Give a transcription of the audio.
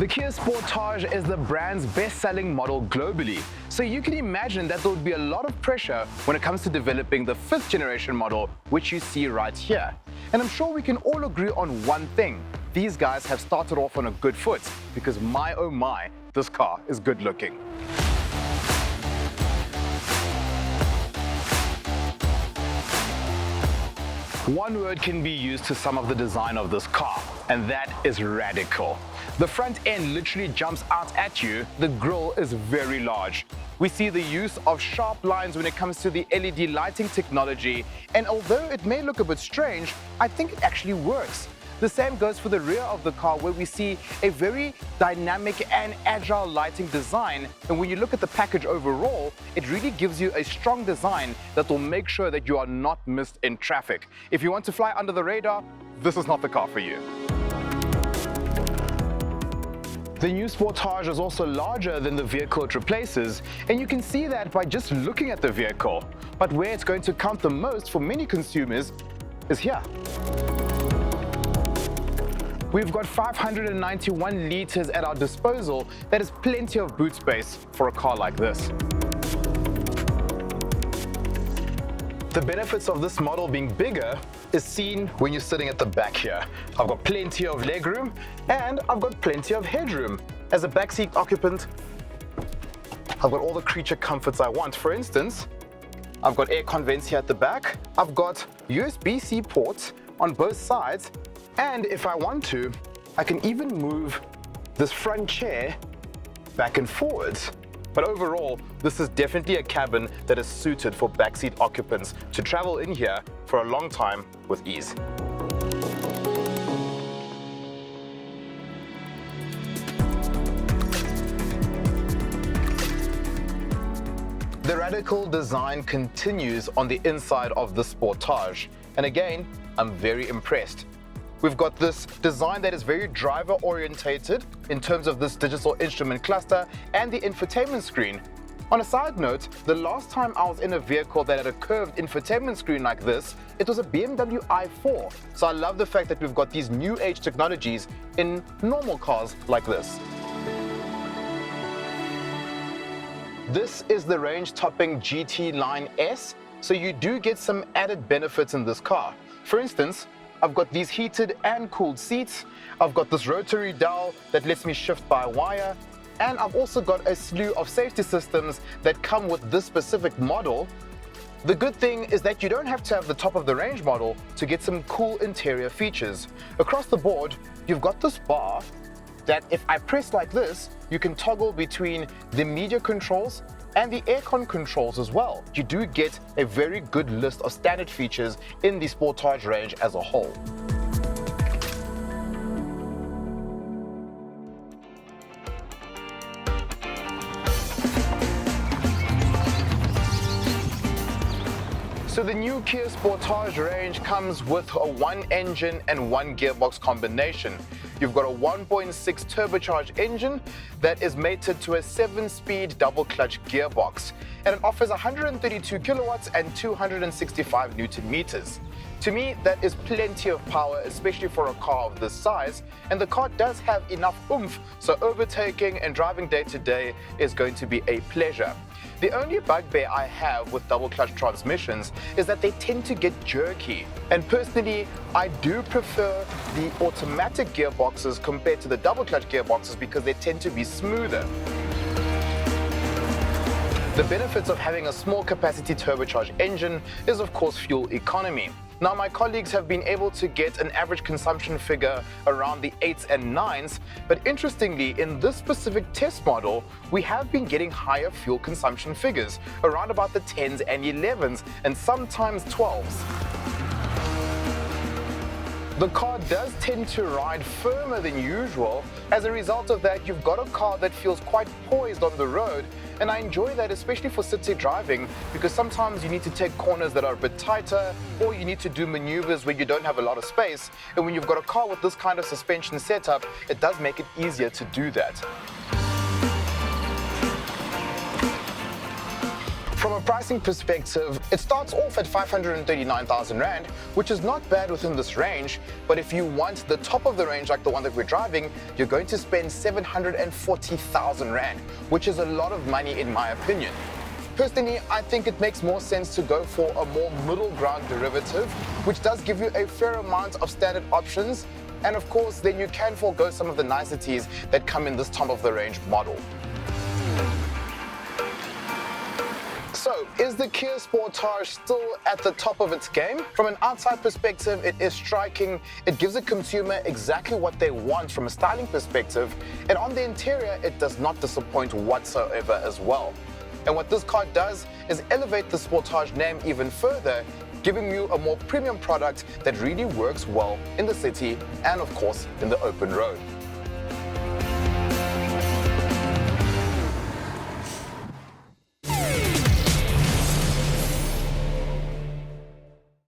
The Kia Sportage is the brand's best-selling model globally, so you can imagine that there would be a lot of pressure when it comes to developing the 5th generation model, which you see right here. And I'm sure we can all agree on one thing. These guys have started off on a good foot, because my oh my, this car is good looking. One word can be used to sum up the design of this car, and that is radical. The front end literally jumps out at you. The grille is very large. We see the use of sharp lines when it comes to the LED lighting technology, and although it may look a bit strange, I think it actually works. The same goes for the rear of the car, where we see a very dynamic and agile lighting design, and when you look at the package overall, it really gives you a strong design that will make sure that you are not missed in traffic. If you want to fly under the radar, this is not the car for you. The new Sportage is also larger than the vehicle it replaces, and you can see that by just looking at the vehicle. But where it's going to count the most for many consumers is here. We've got 591 litres at our disposal. That is plenty of boot space for a car like this. The benefits of this model being bigger is seen when you're sitting at the back here. I've got plenty of legroom and I've got plenty of headroom. As a backseat occupant, I've got all the creature comforts I want. For instance, I've got air vents here at the back. I've got USB-C ports on both sides. And if I want to, I can even move this front chair back and forwards. But overall, this is definitely a cabin that is suited for backseat occupants to travel in here for a long time with ease. The radical design continues on the inside of the Sportage. And again, I'm very impressed. We've got this design that is very driver orientated in terms of this digital instrument cluster and the infotainment screen. On a side note, the last time I was in a vehicle that had a curved infotainment screen like this, it was a BMW i4. So I love the fact that we've got these new age technologies in normal cars like this. This is the range-topping GT Line S, so you do get some added benefits in this car. For instance, I've got these heated and cooled seats, I've got this rotary dial that lets me shift by wire, and I've also got a slew of safety systems that come with this specific model. The good thing is that you don't have to have the top of the range model to get some cool interior features. Across the board, you've got this bar that if I press like this, you can toggle between the media controls and the aircon controls as well. You do get a very good list of standard features in the Sportage range as a whole. So the new Kia Sportage range comes with a 1-engine and 1-gearbox combination. You've got a 1.6 turbocharged engine that is mated to a 7-speed double-clutch gearbox, and it offers 132 kilowatts and 265 newton meters. To me, that is plenty of power, especially for a car of this size, and the car does have enough oomph, so overtaking and driving day to day is going to be a pleasure. The only bugbear I have with double clutch transmissions is that they tend to get jerky. And personally, I do prefer the automatic gearboxes compared to the double clutch gearboxes because they tend to be smoother. The benefits of having a small capacity turbocharged engine is of course fuel economy. Now my colleagues have been able to get an average consumption figure around the 8s and 9s, but interestingly in this specific test model, we have been getting higher fuel consumption figures, around about the 10s and 11s and sometimes 12s. The car does tend to ride firmer than usual. As a result of that, you've got a car that feels quite poised on the road, and I enjoy that especially for city driving because sometimes you need to take corners that are a bit tighter or you need to do maneuvers where you don't have a lot of space, and when you've got a car with this kind of suspension setup, it does make it easier to do that. From a pricing perspective, it starts off at 539,000 Rand, which is not bad within this range, but if you want the top of the range like the one that we're driving, you're going to spend 740,000 Rand, which is a lot of money in my opinion. Personally, I think it makes more sense to go for a more middle ground derivative, which does give you a fair amount of standard options, and of course, then you can forego some of the niceties that come in this top of the range model. So, is the Kia Sportage still at the top of its game? From an outside perspective, it is striking. It gives a consumer exactly what they want from a styling perspective, and on the interior, it does not disappoint whatsoever as well. And what this car does is elevate the Sportage name even further, giving you a more premium product that really works well in the city and of course in the open road.